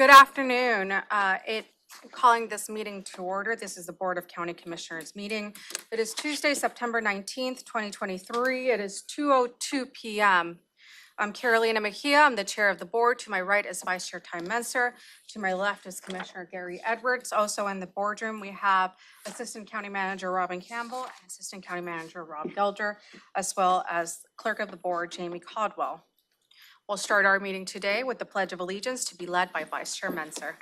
Good afternoon. Calling this meeting to order. This is the Board of County Commissioners meeting. It is Tuesday, September 19th, 2023. It is 2:02 p.m. I'm Carolina Mejia. I'm the chair of the board. To my right is Vice Chair Ty Menser. To my left is Commissioner Gary Edwards. Also in the boardroom, we have Assistant County Manager Robin Campbell and Assistant County Manager Rob Gelder, as well as Clerk of the Board Jamie Caldwell. We'll start our meeting today with the Pledge of Allegiance to be led by Vice Chair Menser.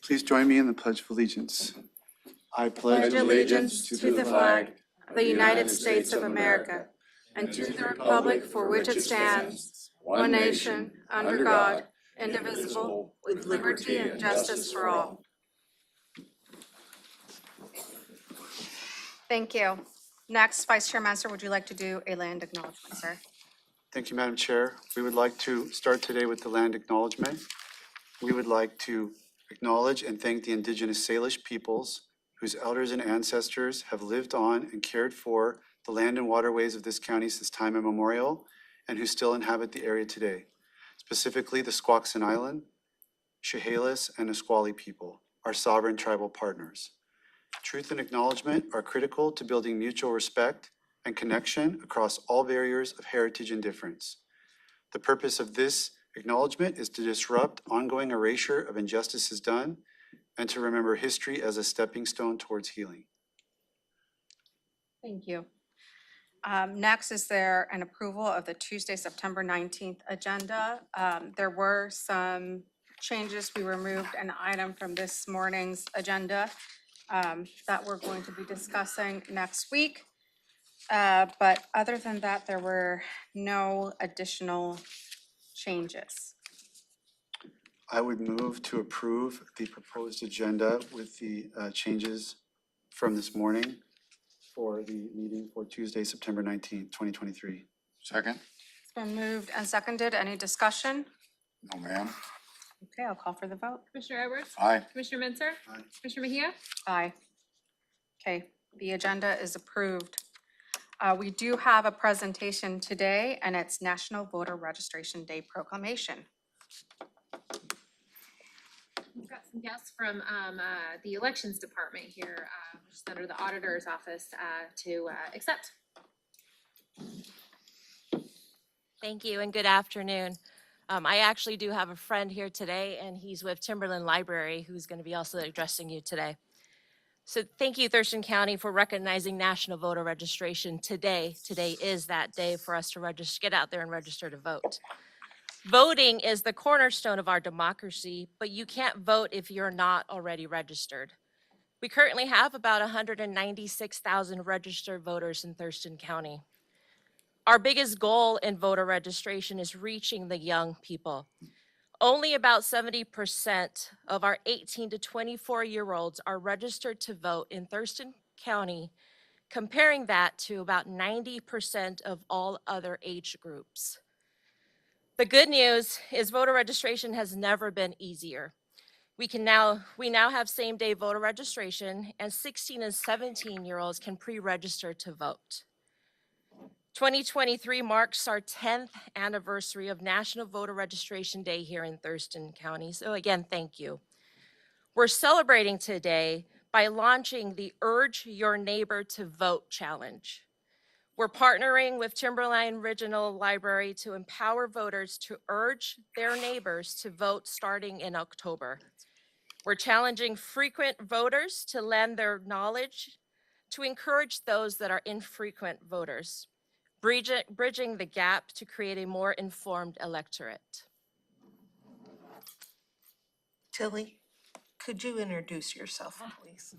Please join me in the Pledge of Allegiance. I Pledge allegiance to the flag of the United States of America and to the republic for which it stands, one nation, under God, indivisible, with liberty and justice for all. Thank you. Next, Vice Chair Menser, would you like to do a land acknowledgement, sir? Thank you, Madam Chair. We would like to start today with the land acknowledgement. We would like to acknowledge and thank the Indigenous Salish peoples whose elders and ancestors have lived on and cared for the land and waterways of this county since time immemorial and who still inhabit the area today, specifically the Squaxin Island, Chehalis, and Nisqually people, our sovereign tribal partners. Truth and acknowledgement are critical to building mutual respect and connection across all barriers of heritage and difference. The purpose of this acknowledgement is to disrupt ongoing erasure of injustices done and to remember history as a stepping stone towards healing. Thank you. Next, is there an approval of the Tuesday, September 19th agenda? There were some changes. We removed an item from this morning's agenda that we're going to be discussing next week. But other than that, there were no additional changes. I would move to approve the proposed agenda with the changes from this morning for the meeting for Tuesday, September 19th, 2023. Second? It's been moved and seconded. Any discussion? No, ma'am. Okay, I'll call for the vote. Commissioner Edwards? Aye. Commissioner Menser? Aye. Commissioner Mejia? Aye. Okay, the agenda is approved. We do have a presentation today, and it's National Voter Registration Day Proclamation. We've got some guests from the Elections Department here, which is under the Auditor's Office, to accept. Thank you and good afternoon. I actually do have a friend here today, and he's with Timberland Library, who's going to be also addressing you today. So thank you, Thurston County, for recognizing National Voter Registration today. Today is that day for us to get out there and register to vote. Voting is the cornerstone of our democracy, but you can't vote if you're not already registered. We currently have about 196,000 registered voters in Thurston County. Our biggest goal in voter registration is reaching the young people. Only about 70% of our 18 to 24-year-olds are registered to vote in Thurston County, comparing that to about 90% of all other age groups. The good news is voter registration has never been easier. We now have same-day voter registration, and 16 and 17-year-olds can pre-register to vote. 2023 marks our 10th anniversary of National Voter Registration Day here in Thurston County. So again, thank you. We're celebrating today by launching the Urge Your Neighbor to Vote Challenge. We're partnering with Timberline Regional Library to empower voters to urge their neighbors to vote starting in October. We're challenging frequent voters to lend their knowledge to encourage those that are infrequent voters, bridging the gap to create a more informed electorate. Tilly, could you introduce yourself, please?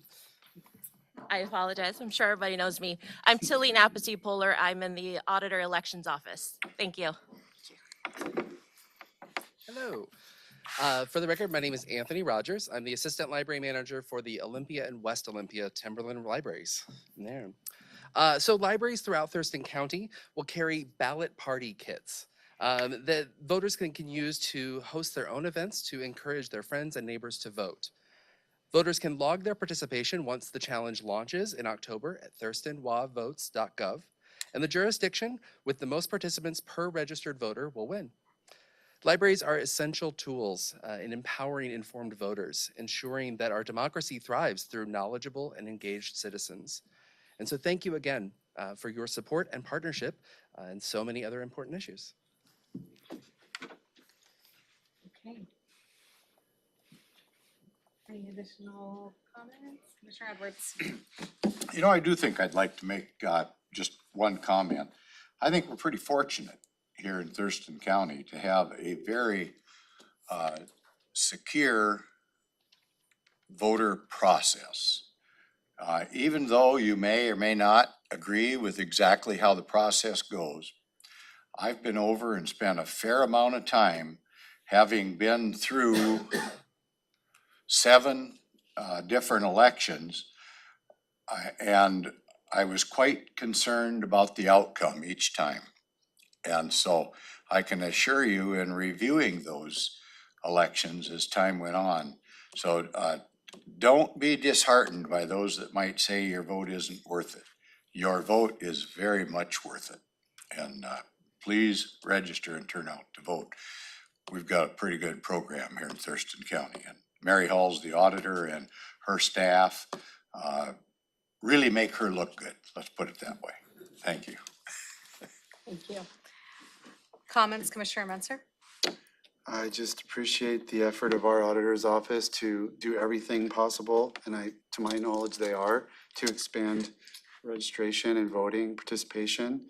I apologize. I'm sure everybody knows me. I'm Tilly Napasi-Polar. I'm in the Auditor Elections Office. Thank you. Hello. For the record, my name is Anthony Rogers. I'm the Assistant Library Manager for the Olympia and West Olympia Timberland Libraries. There. So libraries throughout Thurston County will carry ballot party kits that voters can use to host their own events to encourage their friends and neighbors to vote. Voters can log their participation once the challenge launches in October at thurstonwavotes.gov, and the jurisdiction with the most participants per registered voter will win. Libraries are essential tools in empowering informed voters, ensuring that our democracy thrives through knowledgeable and engaged citizens. And so thank you again for your support and partnership in so many other important issues. Okay. Any additional comments? Commissioner Edwards? You know, I do think I'd like to make just one comment. I think we're pretty fortunate here in Thurston County to have a very secure voter process. Even though you may or may not agree with exactly how the process goes, I've been over and spent a fair amount of time having been through 7 different elections. And I was quite concerned about the outcome each time. And so I can assure you in reviewing those elections as time went on. So don't be disheartened by those that might say your vote isn't worth it. Your vote is very much worth it. And please register and turn out to vote. We've got a pretty good program here in Thurston County. And Mary Hall's the auditor, and her staff really make her look good. Let's put it that way. Thank you. Thank you. Comments, Commissioner Menser? I just appreciate the effort of our auditor's office to do everything possible, and to my knowledge, they are, to expand registration and voting participation.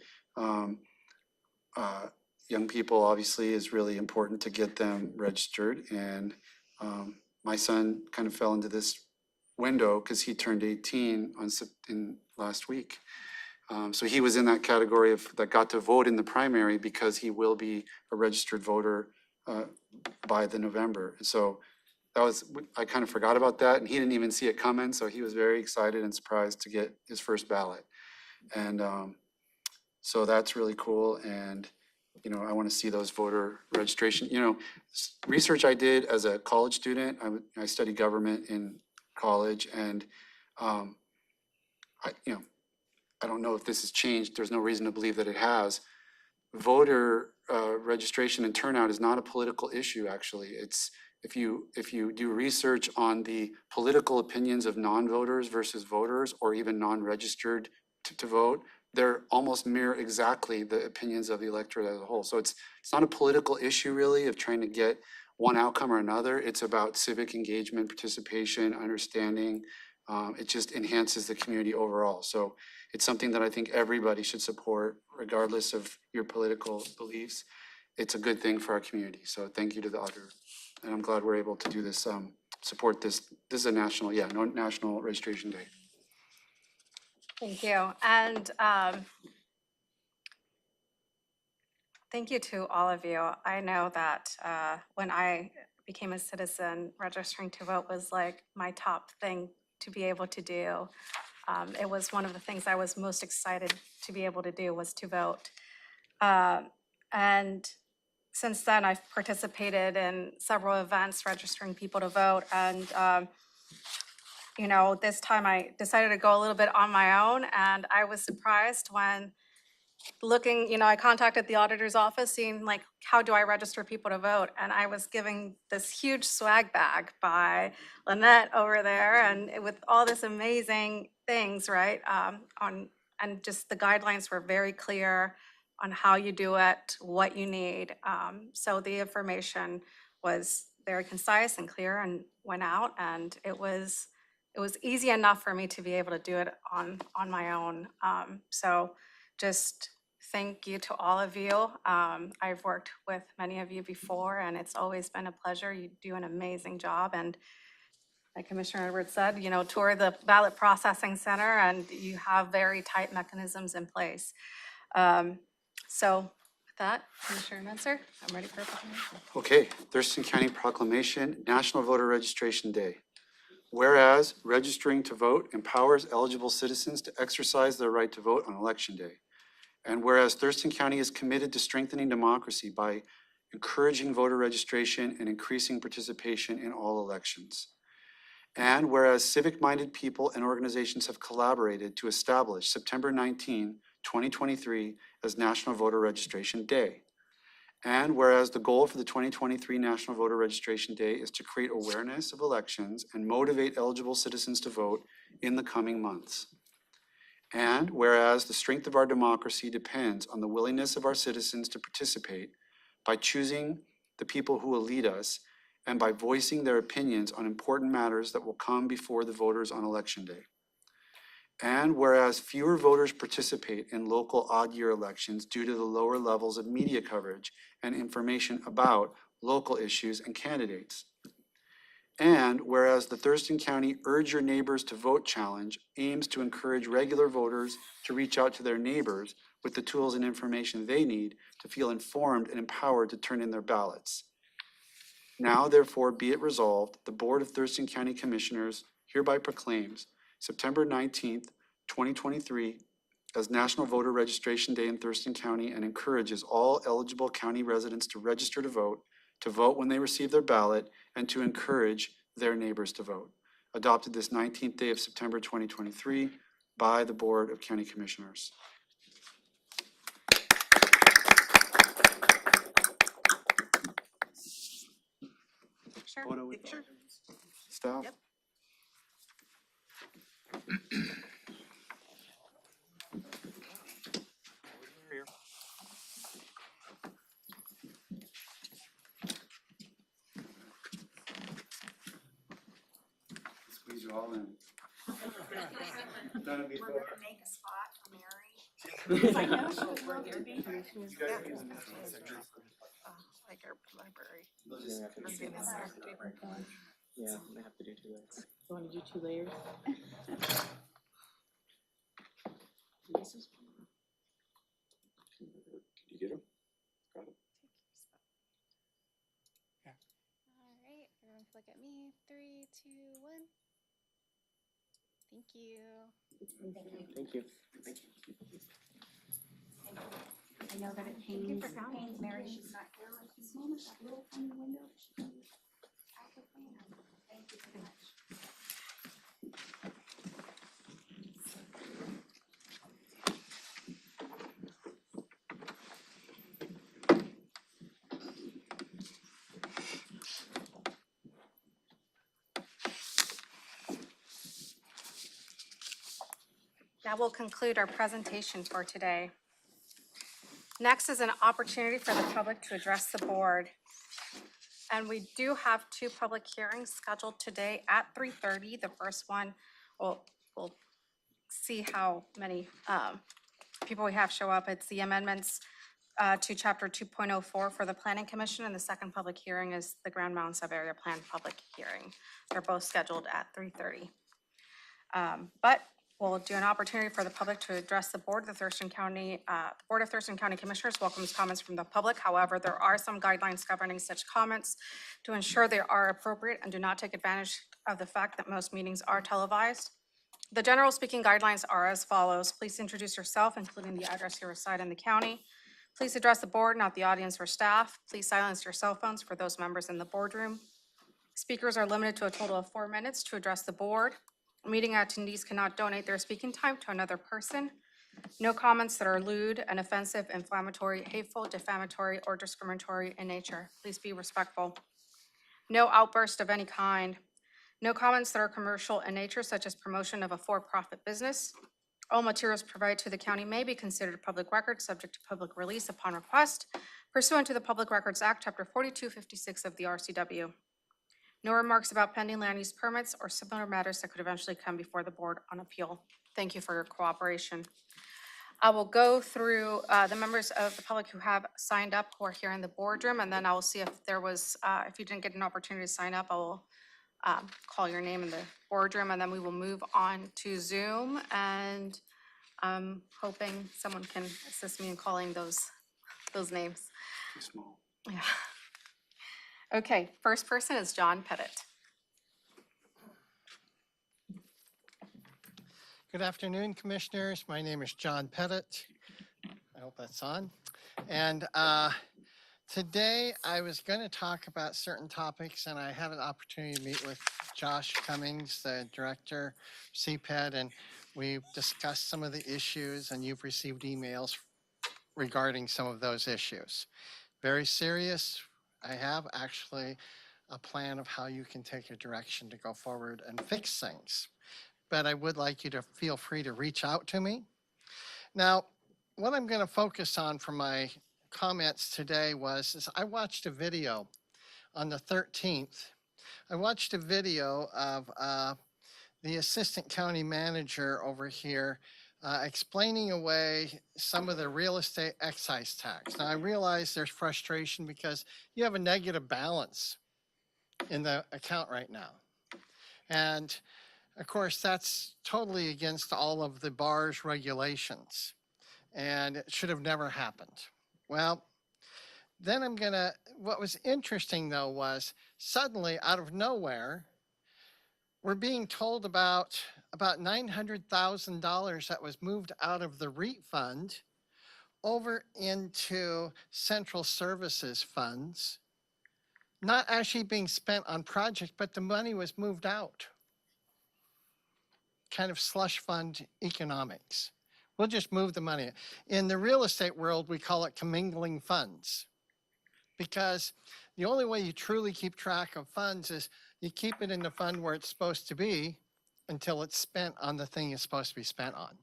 Young people obviously is really important to get them registered, and my son kind of fell into this window because he turned 18 in last week. So he was in that category that got to vote in the primary because he will be a registered voter by the November. So I kind of forgot about that, and he didn't even see it coming, so he was very excited and surprised to get his first ballot. And so that's really cool, and I want to see those voter registration. Research I did as a college student, I studied government in college, and I don't know if this has changed. There's no reason to believe that it has. Voter registration and turnout is not a political issue, actually. It's if you do research on the political opinions of non-voters versus voters, or even non-registered to vote, they're almost mirror exactly the opinions of the electorate as a whole. So it's not a political issue really of trying to get one outcome or another. It's about civic engagement, participation, understanding. It just enhances the community overall. So it's something that I think everybody should support, regardless of your political beliefs. It's a good thing for our community. So thank you to the auditor. And I'm glad we're able to do this, support this. This is a national registration day. Thank you. And thank you to all of you. I know that when I became a citizen, registering to vote was like my top thing to be able to do. It was one of the things I was most excited to be able to do, was to vote. And since then, I've participated in several events registering people to vote. And this time I decided to go a little bit on my own, and I was surprised when I contacted the auditor's office, seeing like, how do I register people to vote? And I was given this huge swag bag by Lynette over there, and with all this amazing things, right? And just the guidelines were very clear on how you do it, what you need. So the information was very concise and clear and went out, and it was easy enough for me to be able to do it on my own. So just thank you to all of you. I've worked with many of you before, and it's always been a pleasure. You do an amazing job. And like Commissioner Edwards said, tour the ballot processing center, and you have very tight mechanisms in place. So with that, Commissioner Menser, I'm ready for a proclamation. Okay, Thurston County Proclamation, National Voter Registration Day. Whereas registering to vote empowers eligible citizens to exercise their right to vote on Election Day. And whereas Thurston County is committed to strengthening democracy by encouraging voter registration and increasing participation in all elections. And whereas civic-minded people and organizations have collaborated to establish September 19, 2023 as National Voter Registration Day. And whereas the goal for the 2023 National Voter Registration Day is to create awareness of elections and motivate eligible citizens to vote in the coming months. And whereas the strength of our democracy depends on the willingness of our citizens to participate by choosing the people who will lead us and by voicing their opinions on important matters that will come before the voters on Election Day. And whereas fewer voters participate in local odd-year elections due to the lower levels of media coverage and information about local issues and candidates. And whereas the Thurston County Urge Your Neighbors to Vote Challenge aims to encourage regular voters to reach out to their neighbors with the tools and information they need to feel informed and empowered to turn in their ballots. Now therefore be it resolved, the Board of Thurston County Commissioners hereby proclaims September 19th, 2023 as National Voter Registration Day in Thurston County and encourages all eligible county residents to register to vote when they receive their ballot, and to encourage their neighbors to vote. Adopted this 19th day of September 2023 by the Board of County Commissioners. Sure. Photo with Picture? staff. Yep. Squeeze you all in. None of you folks. Make a spot for Mary. I know she would love to be here. Like our library. Yeah, I have to do 2 layers. You want to do 2 layers? Did you get him? Got it. All right, everyone look at me. 3, 2, 1. Thank you. Thank you. I know that it pains Mary, she's not here at this moment, that little tiny window. She can out the plan. Thank you very much. That will conclude our presentation for today. Next is an opportunity for the public to address the board. And we do have 2 public hearings scheduled today at 3:30. The first one, we'll see how many people we have show up. It's the amendments to Chapter 2.04 for the Planning Commission, and the second public hearing is the Grand Mountain Sub-Area Plan public hearing. They're both scheduled at 3:30. But we'll do an opportunity for the public to address the board. The Board of Thurston County Commissioners welcomes comments from the public. However, there are some guidelines governing such comments to ensure they are appropriate and do not take advantage of the fact that most meetings are televised. The general speaking guidelines are as follows. Please introduce yourself, including the address you reside in the county. Please address the board, not the audience or staff. Please silence your cell phones for those members in the boardroom. Speakers are limited to a total of 4 minutes to address the board. Meeting attendees cannot donate their speaking time to another person. No comments that are lewd and offensive, inflammatory, hateful, defamatory, or discriminatory in nature. Please be respectful. No outburst of any kind. No comments that are commercial in nature, such as promotion of a for-profit business. All materials provided to the county may be considered public record, subject to public release upon request, pursuant to the Public Records Act, Chapter 4256 of the RCW. No remarks about pending land use permits or similar matters that could eventually come before the board on appeal. Thank you for your cooperation. I will go through the members of the public who have signed up, who are here in the boardroom, and then I will see if there was, if you didn't get an opportunity to sign up, I will call your name in the boardroom, and then we will move on to Zoom, and I'm hoping someone can assist me in calling those names. Too small. Yeah. Okay, first person is John Pettit. Good afternoon, Commissioners. My name is John Pettit. I hope that's on. And today I was going to talk about certain topics, and I had an opportunity to meet with Josh Cummings, the Director, CPED, and we've discussed some of the issues, and you've received emails regarding some of those issues. very serious. I have actually a plan of how you can take a direction to go forward and fix things. But I would like you to feel free to reach out to me. Now, what I'm going to focus on for my comments today is I watched a video on the 13th. I watched a video of the assistant county manager over here explaining away some of the real estate excise tax. Now, I realize there's frustration because you have a negative balance in the account right now. And of course, that's totally against all of the bar's regulations. And it should have never happened. Well, then what was interesting though was suddenly out of nowhere, we're being told about $900,000 that was moved out of the REIT fund over into central services funds, not actually being spent on projects, but the money was moved out. Kind of slush fund economics. We'll just move the money. In the real estate world, we call it commingling funds, because the only way you truly keep track of funds is you keep it in the fund where it's supposed to be until it's spent on the thing it's supposed to be spent on.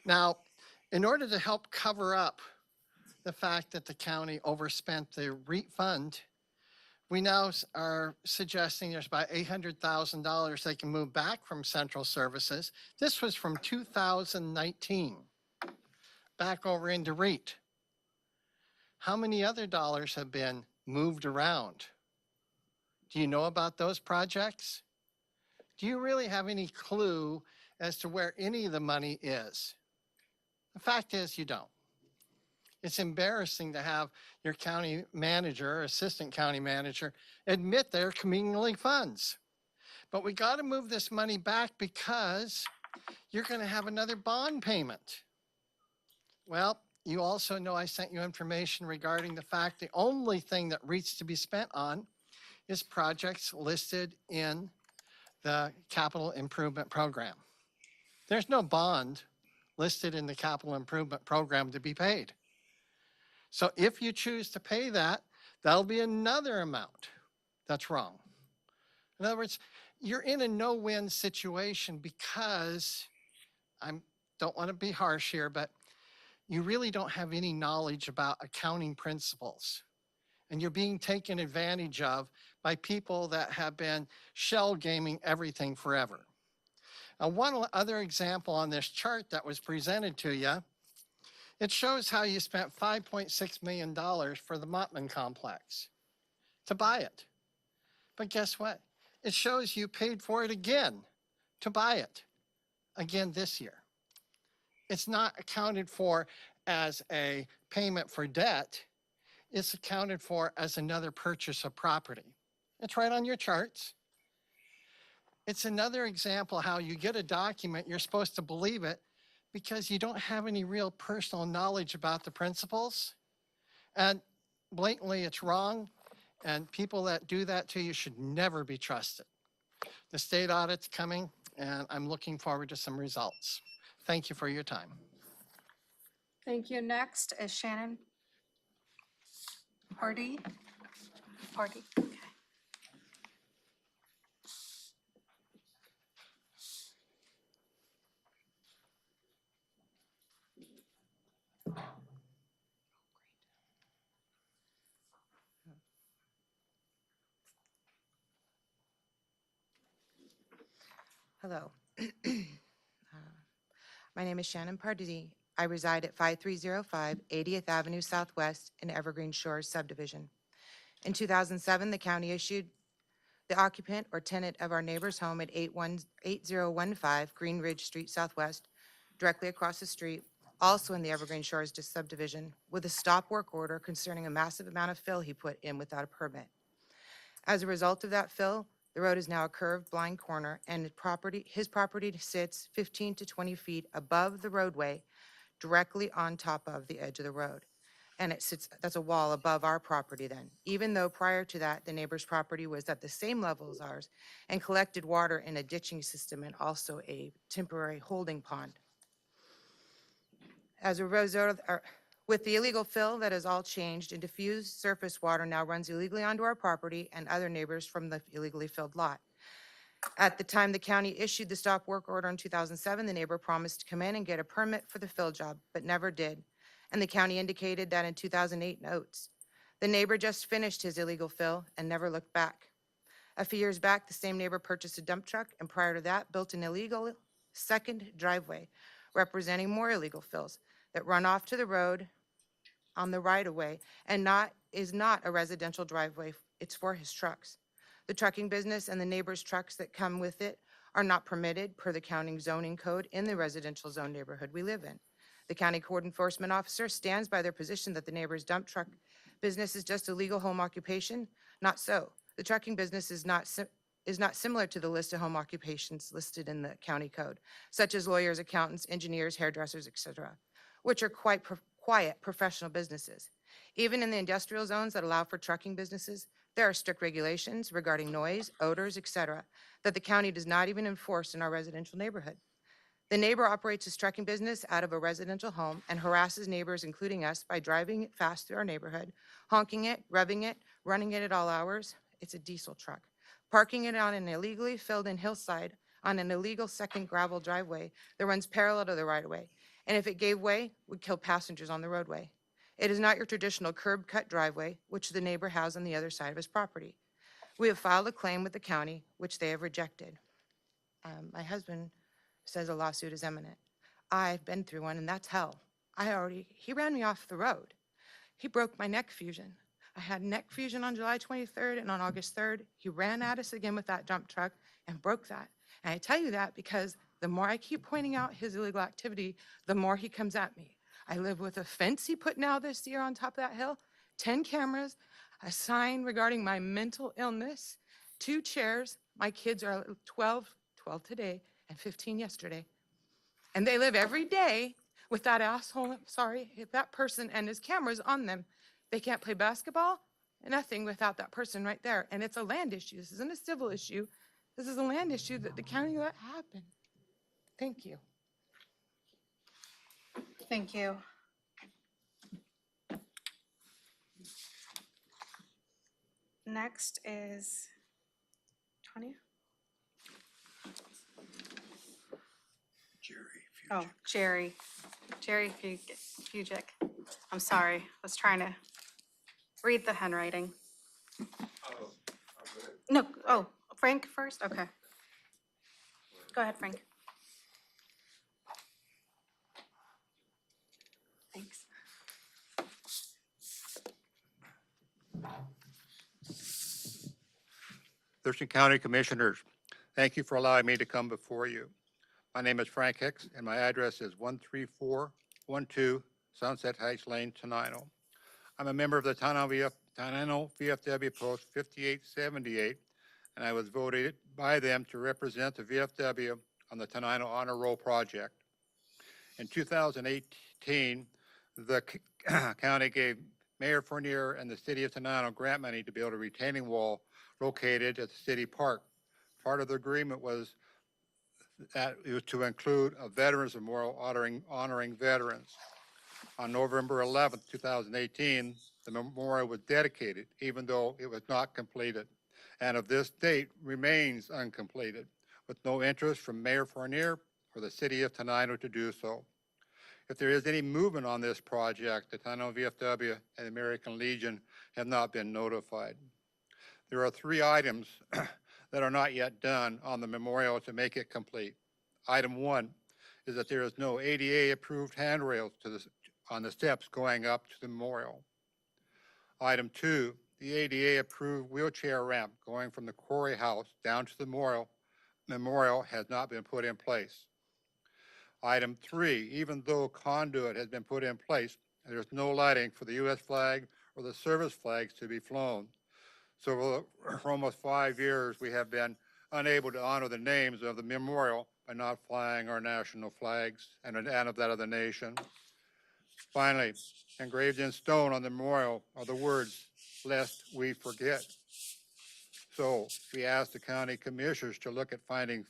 Now, in order to help cover up the fact that the county overspent the REIT fund, we now are suggesting there's about $800,000 they can move back from central services. This was from 2019, back over into REIT. How many other dollars have been moved around? Do you know about those projects? Do you really have any clue as to where any of the money is? The fact is you don't. It's embarrassing to have your county manager, assistant county manager, admit they're commingling funds. But we got to move this money back because you're going to have another bond payment. Well, you also know I sent you information regarding the fact the only thing that REITs to be spent on is projects listed in the capital improvement program. There's no bond listed in the capital improvement program to be paid. So if you choose to pay that, that'll be another amount that's wrong. In other words, you're in a no-win situation because I don't want to be harsh here, but you really don't have any knowledge about accounting principles. And you're being taken advantage of by people that have been shell gaming everything forever. Now, one other example on this chart that was presented to you, it shows how you spent $5.6 million for the Mottman complex to buy it. But guess what? It shows you paid for it again to buy it again this year. It's not accounted for as a payment for debt. It's accounted for as another purchase of property. It's right on your charts. It's another example how you get a document, you're supposed to believe it because you don't have any real personal knowledge about the principles. And blatantly, it's wrong. And people that do that to you should never be trusted. The state audit's coming, and I'm looking forward to some results. Thank you for your time. Thank you. Next is Shannon Pardee. Okay. Hello. My name is Shannon Pardee. I reside at 5305 80th Avenue Southwest in Evergreen Shores subdivision. In 2007, the county issued the occupant or tenant of our neighbor's home at 8015 Green Ridge Street Southwest, directly across the street, also in the Evergreen Shores subdivision, with a stop work order concerning a massive amount of fill he put in without a permit. As a result of that fill, the road is now a curved blind corner, and his property sits 15 to 20 feet above the roadway, directly on top of the edge of the road. And that's a wall above our property then, even though prior to that, the neighbor's property was at the same level as ours and collected water in a ditching system and also a temporary holding pond. As a result, With the illegal fill, that has all changed, and diffused surface water now runs illegally onto our property and other neighbors from the illegally filled lot. At the time the county issued the stop work order in 2007, the neighbor promised to come in and get a permit for the fill job, but never did. And the county indicated that in 2008 notes. The neighbor just finished his illegal fill and never looked back. A few years back, the same neighbor purchased a dump truck and prior to that built an illegal second driveway representing more illegal fills that run off to the road on the right-of-way and is not a residential driveway. It's for his trucks. The trucking business and the neighbor's trucks that come with it are not permitted per the county zoning code in the residential zone neighborhood we live in. The county code enforcement officer stands by their position that the neighbor's dump truck business is just a legal home occupation. Not so. The trucking business is not similar to the list of home occupations listed in the county code, such as lawyers, accountants, engineers, hairdressers, etc., which are quiet professional businesses. Even in the industrial zones that allow for trucking businesses, there are strict regulations regarding noise, odors, etc., that the county does not even enforce in our residential neighborhood. The neighbor operates his trucking business out of a residential home and harasses neighbors, including us, by driving it fast through our neighborhood, honking it, revving it, running it at all hours. It's a diesel truck. Parking it on an illegally filled-in hillside on an illegal second gravel driveway that runs parallel to the right-of-way. And if it gave way, would kill passengers on the roadway. It is not your traditional curb-cut driveway, which the neighbor has on the other side of his property. We have filed a claim with the county, which they have rejected. My husband says a lawsuit is imminent. I've been through one, and that's hell. He ran me off the road. He broke my neck fusion. I had neck fusion on July 23rd, and on August 3rd, he ran at us again with that dump truck and broke that. And I tell you that because the more I keep pointing out his illegal activity, the more he comes at me. I live with a fence he put now this year on top of that hill, 10 cameras, a sign regarding my mental illness, 2 chairs. My kids are 12 today, and 15 yesterday. And they live every day with that asshole, that person and his cameras on them. They can't play basketball, nothing without that person right there. And it's a land issue. This isn't a civil issue. This is a land issue that the county let happen. Thank you. Thank you. Next is 20. Oh, Jerry Fugic. I'm sorry, I was trying to read the handwriting. No, oh, Frank first, okay. Go ahead, Frank. Thanks. Thurston County Commissioners, thank you for allowing me to come before you. My name is Frank Hicks, and my address is 13412 Sunset Heights Lane, Tenino. I'm a member of the Tenino VFW Post 5878, and I was voted by them to represent the VFW on the Tenino Honor Roll project. In 2018, the county gave Mayor Fournier and the city of Tenino grant money to build a retaining wall located at the city park. Part of the agreement was that it was to include a veterans memorial honoring veterans. On November 11th, 2018, the memorial was dedicated, even though it was not completed, and of this date remains uncompleted, with no interest from Mayor Fournier or the city of Tenino to do so. If there is any movement on this project, the Tenino VFW and the American Legion have not been notified. There are 3 items that are not yet done on the memorial to make it complete. Item 1 is that there is no ADA approved handrails on the steps going up to the memorial. Item 2, the ADA approved wheelchair ramp going from the quarry house down to the memorial has not been put in place. Item 3, even though conduit has been put in place, there's no lighting for the U.S. flag or the service flags to be flown. So for almost 5 years, we have been unable to honor the names of the memorial by not flying our national flags and of that of the nation. Finally, engraved in stone on the memorial are the words, "Lest we forget." So we ask the county commissioners to look at finding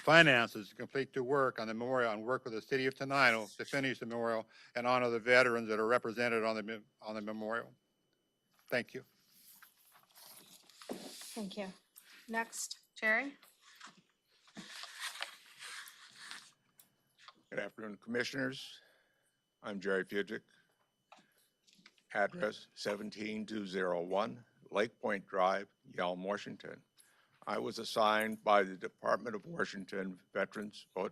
finances to complete the work on the memorial and work with the city of Tenino to finish the memorial and honor the veterans that are represented on the memorial. Thank you. Thank you. Next, Jerry. Good afternoon, Commissioners. I'm Jerry Fugik. Address 17201 Lake Point Drive, Yelm, Washington. I was assigned by the Department of Washington Veterans of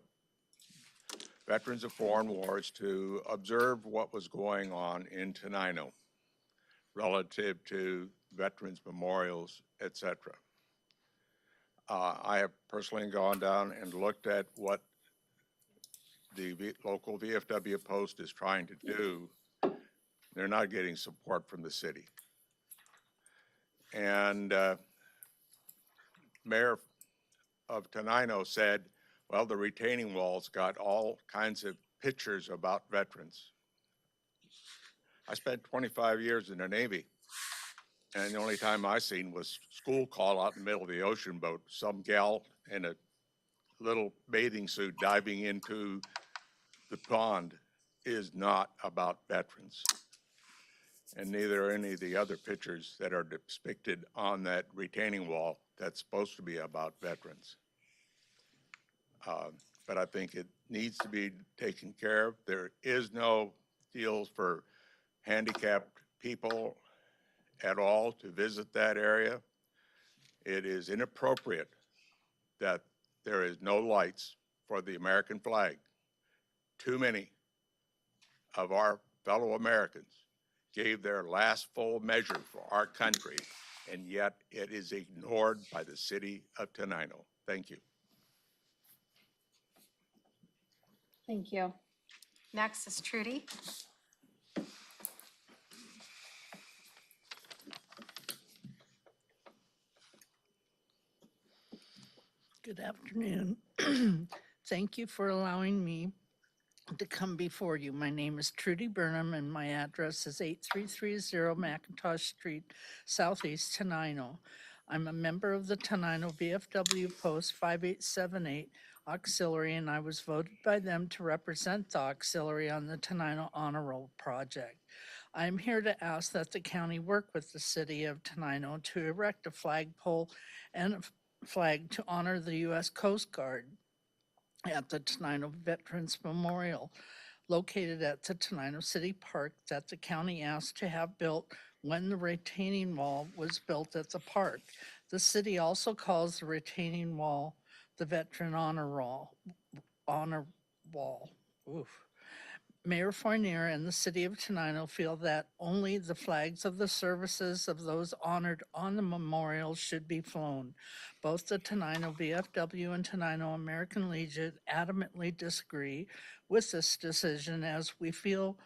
Foreign Wars to observe what was going on in Tenino relative to veterans memorials, etc. I have personally gone down and looked at what the local VFW post is trying to do. They're not getting support from the city. And Mayor of Tenino said, well, the retaining walls got all kinds of pictures about veterans. I spent 25 years in the Navy, and the only time I seen was school call out in the middle of the ocean boat, some gal in a little bathing suit diving into the pond is not about veterans. And neither are any of the other pictures that are depicted on that retaining wall that's supposed to be about veterans. But I think it needs to be taken care of. There is no deals for handicapped people at all to visit that area. It is inappropriate that there is no lights for the American flag. Too many of our fellow Americans gave their last full measure for our country, and yet it is ignored by the city of Tenino. Thank you. Thank you. Next is Trudy. Good afternoon. Thank you for allowing me to come before you. My name is Trudy Burnham and my address is 8330 McIntosh Street, Southeast Tenino. I'm a member of the Tenino VFW Post 5878 Auxiliary, and I was voted by them to represent the auxiliary on the Tenino Honor Roll project. I am here to ask that the county work with the city of Tenino to erect a flagpole and a flag to honor the U.S. Coast Guard at the Tenino Veterans Memorial, located at the Tenino City Park, that the county asked to have built when the retaining wall was built at the park. The city also calls the retaining wall the Veteran Honor Wall. Oof. Mayor Fournier and the city of Tenino feel that only the flags of the services of those honored on the memorial should be flown. Both the Tenino VFW and Tenino American Legion adamantly disagree with this decision, as we feel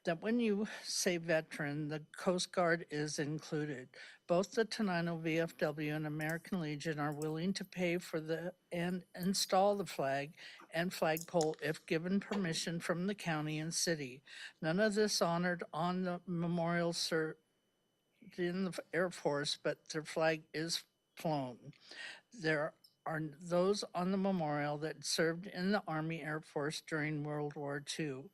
that when you say veteran, the Coast Guard is included. Both the Tenino VFW and American Legion are willing to pay for and install the flag and flagpole if given permission from the county and city. None of this honored on the memorial in the Air Force, but their flag is flown. There are those on the memorial that served in the Army Air Force during World War II.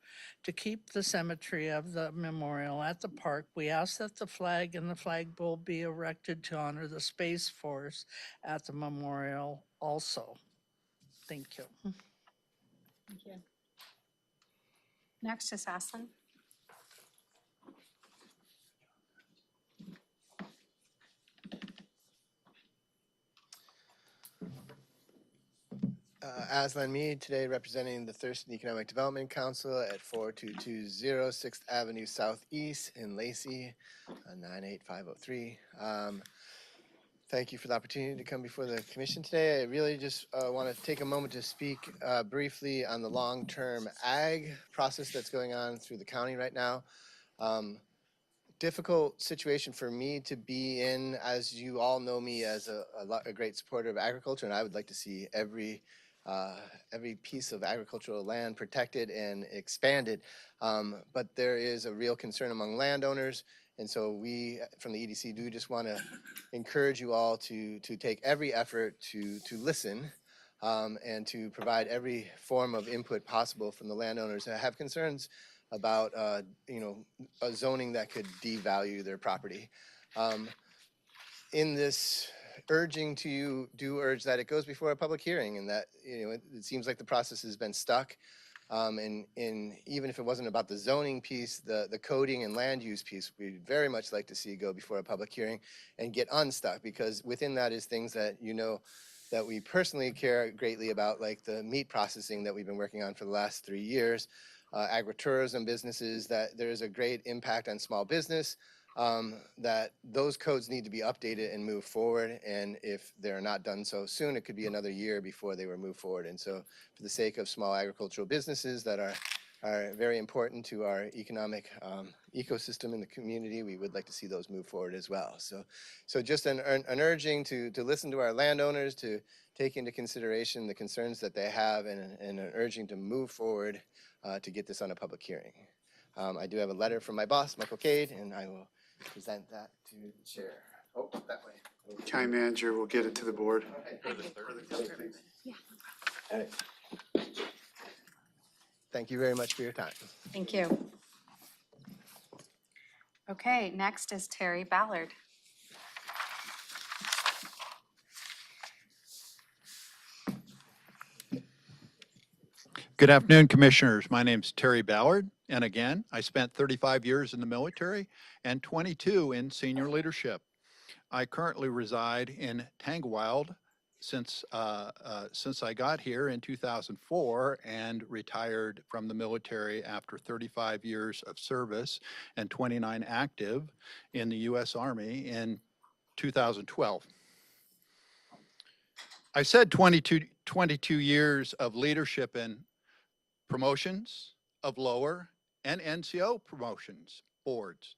To keep the symmetry of the memorial at the park, we ask that the flag and the flagpole be erected to honor the Space Force at the memorial also. Thank you. Thank you. Next is Aslin. Aslan Mead, today representing the Thurston Economic Development Council at 4220 6th Avenue Southeast in Lacey, 98503. Thank you for the opportunity to come before the commission today. I really just want to take a moment to speak briefly on the long-term ag process that's going on through the county right now. Difficult situation for me to be in, as you all know me as a great supporter of agriculture, and I would like to see every piece of agricultural land protected and expanded. But there is a real concern among landowners, and so we from the EDC do just want to encourage you all to take every effort to listen and to provide every form of input possible from the landowners that have concerns about, a zoning that could devalue their property. In this urging to you, do urge that it goes before a public hearing, and that, it seems like the process has been stuck. And even if it wasn't about the zoning piece, the coding and land use piece, we'd very much like to see go before a public hearing and get unstuck, because within that is things that that we personally care greatly about, like the meat processing that we've been working on for the last 3 years, agritourism businesses, that there is a great impact on small business, that those codes need to be updated and move forward. And if they're not done so soon, it could be another year before they were moved forward. And so for the sake of small agricultural businesses that are very important to our economic ecosystem in the community, we would like to see those move forward as well. So just an urging to listen to our landowners, to take into consideration the concerns that they have, and an urging to move forward to get this on a public hearing. I do have a letter from my boss, Michael Cade, and I will present that to the chair. Oh, that way. County manager will get it to the board. Thank you very much for your time. Thank you. Okay, next is Terry Ballard. Good afternoon, Commissioners. My name's Terry Ballard, and again, I spent 35 years in the military and 22 in senior leadership. I currently reside in Tanglewild since I got here in 2004 and retired from the military after 35 years of service and 29 active in the U.S. Army in 2012. I said 22 years of leadership in promotions of lower and NCO promotions boards.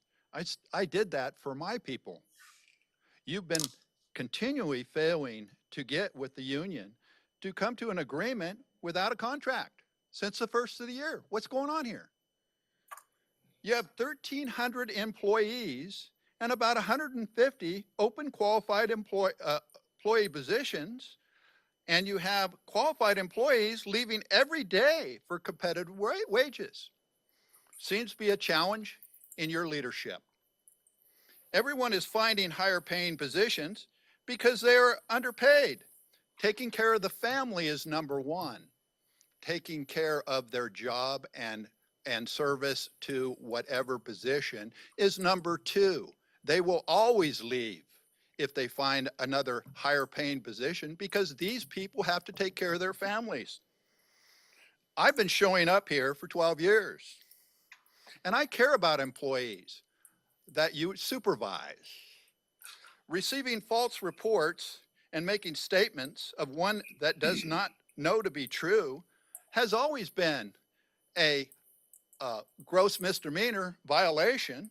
I did that for my people. You've been continually failing to get with the union to come to an agreement without a contract since the first of the year. What's going on here? You have 1,300 employees and about 150 open qualified employee positions, and you have qualified employees leaving every day for competitive wages. Seems to be a challenge in your leadership. Everyone is finding higher paying positions because they're underpaid. Taking care of the family is number one. Taking care of their job and service to whatever position is number two. They will always leave if they find another higher paying position, because these people have to take care of their families. I've been showing up here for 12 years, and I care about employees that you supervise. Receiving false reports and making statements of one that does not know to be true has always been a gross misdemeanor violation,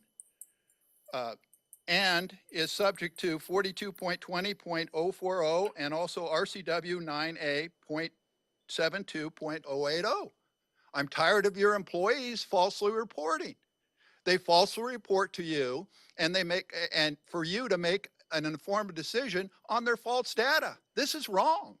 and is subject to 42.20.040 and also RCW 9A.72.080. I'm tired of your employees falsely reporting. They falsely report to you, and for you to make an informed decision on their false data. This is wrong.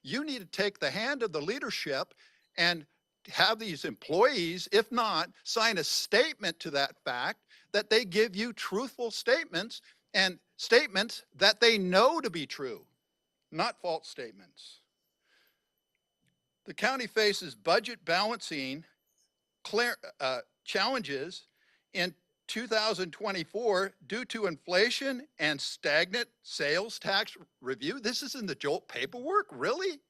You need to take the hand of the leadership and have these employees, if not, sign a statement to that fact that they give you truthful statements, and statements that they know to be true, not false statements. The county faces budget balancing challenges in 2024 due to inflation and stagnant sales tax review. This is in the JOLT paperwork, really?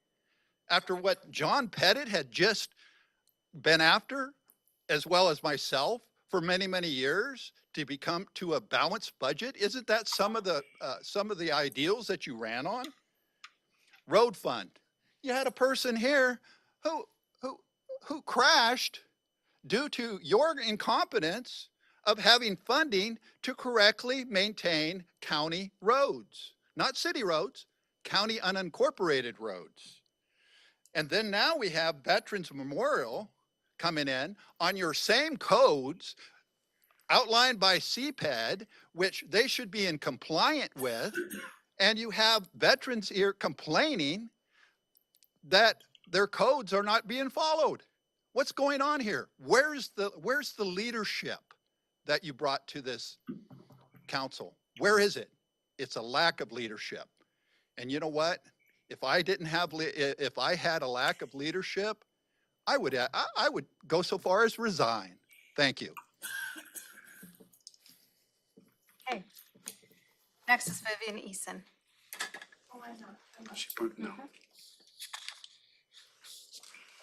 After what John Pettit had just been after, as well as myself, for many, many years, to become to a balanced budget? Isn't that some of the ideals that you ran on? Road fund. You had a person here who crashed due to your incompetence of having funding to correctly maintain county roads, not city roads, county unincorporated roads. And then now we have Veterans Memorial coming in on your same codes outlined by CPED, which they should be in compliant with, and you have veterans here complaining that their codes are not being followed. What's going on here? Where's the leadership that you brought to this council? Where is it? It's a lack of leadership. And you know what? If I didn't have, if I had a lack of leadership, I would go so far as resign. Thank you. Okay. Next is Vivian Eason. She put no.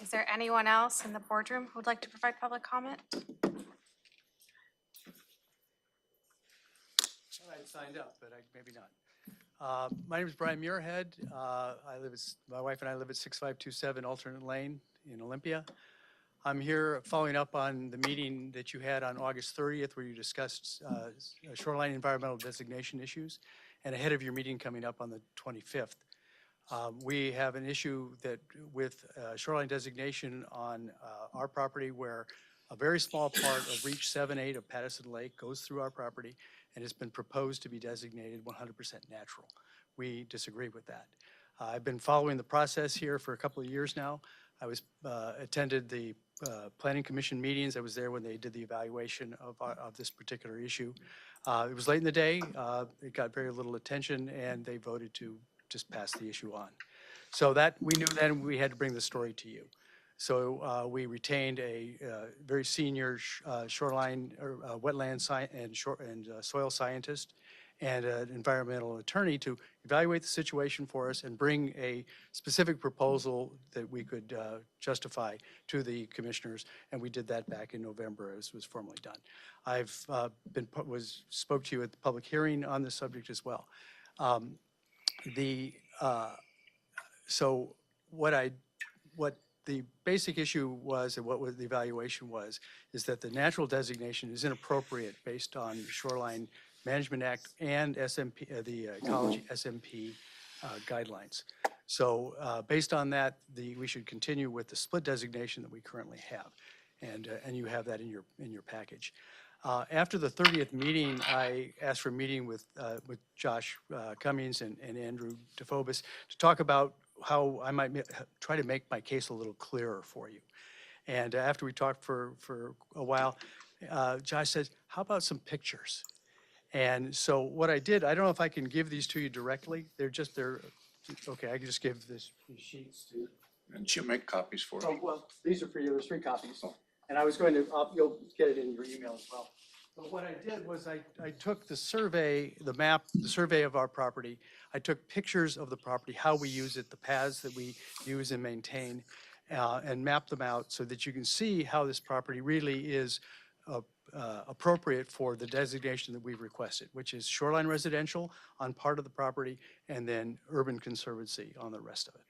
Is there anyone else in the boardroom who would like to provide public comment? I signed up, but maybe not. My name is Brian Muirhead. My wife and I live at 6527 Alternate Lane in Olympia. I'm here following up on the meeting that you had on August 30th where you discussed shoreline environmental designation issues, and ahead of your meeting coming up on the 25th. We have an issue that with shoreline designation on our property where a very small part of Reach 7-8 of Patterson Lake goes through our property and has been proposed to be designated 100% natural. We disagree with that. I've been following the process here for a couple of years now. I attended the Planning Commission meetings. I was there when they did the evaluation of this particular issue. It was late in the day. It got very little attention, and they voted to just pass the issue on. So that we knew then we had to bring the story to you. So we retained a very senior shoreline or wetland and soil scientist and an environmental attorney to evaluate the situation for us and bring a specific proposal that we could justify to the commissioners. And we did that back in November as was formally done. I've spoke to you at the public hearing on this subject as well. So what the basic issue was and what the evaluation was is that the natural designation is inappropriate based on the Shoreline Management Act and SMP, the Ecology SMP guidelines. So based on that, we should continue with the split designation that we currently have, and you have that in your package. After the 30th meeting, I asked for a meeting with Josh Cummings and Andrew DeFobis to talk about how I might try to make my case a little clearer for you. And after we talked for a while, Josh says, how about some pictures? And so what I did, I don't know if I can give these to you directly. They're okay, I can just give these sheets to you. And she'll make copies for Oh, you. well, these are for you, there's 3 copies. And I was going to, you'll get it in your email as well. But what I did was I took the survey, the map, the survey of our property. I took pictures of the property, how we use it, the paths that we use and maintain, and mapped them out so that you can see how this property really is appropriate for the designation that we've requested, which is shoreline residential on part of the property and then urban conservancy on the rest of it.